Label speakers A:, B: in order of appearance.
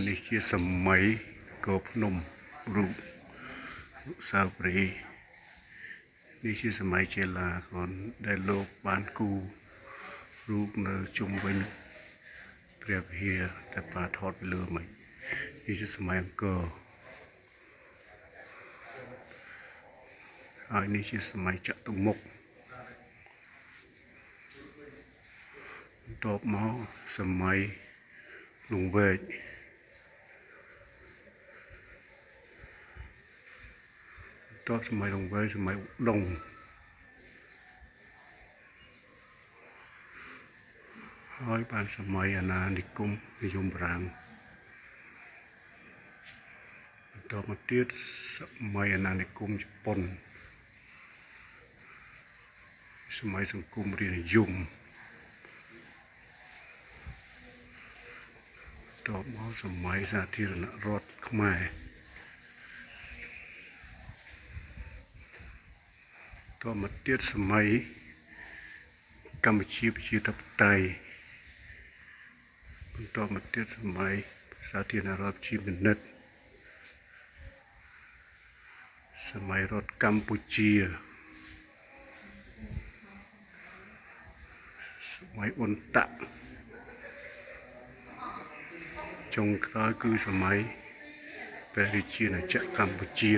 A: នេះជាសម័យកោភ្នំរូបសាវរីនេះជាសម័យចេឡាកូនដែលលោកបានគូរូបនៅជុំវិញព្រះវិហារតែប៉ាថតពីលើមិននេះជាសម័យអង្គរហើយនេះជាសម័យចតុមុខបន្ទាប់មកសម័យលង្វែកបន្ទាប់សម័យលង្វែកសម័យឧដុង្គហើយបានសម័យអាណានិគមនិយមប្រាំងបន្ទាប់មកទៀតសម័យអាណានិគមជប៉ុនសម័យសង្គមរាស្ត្រនិយមបន្ទាប់មកសម័យសាធារណរដ្ឋខ្មែរបន្ទាប់មកទៀតសម័យកម្ពុជាប្រជាធិបតេយ្យបន្ទាប់មកទៀតសម័យសាធារណរដ្ឋជាពិនិត្យសម័យរដ្ឋកម្ពុជាសម័យអ៊ុនតាក់ចុងក្រោយគឺសម័យព្រះរាជាណាចក្រកម្ពុជា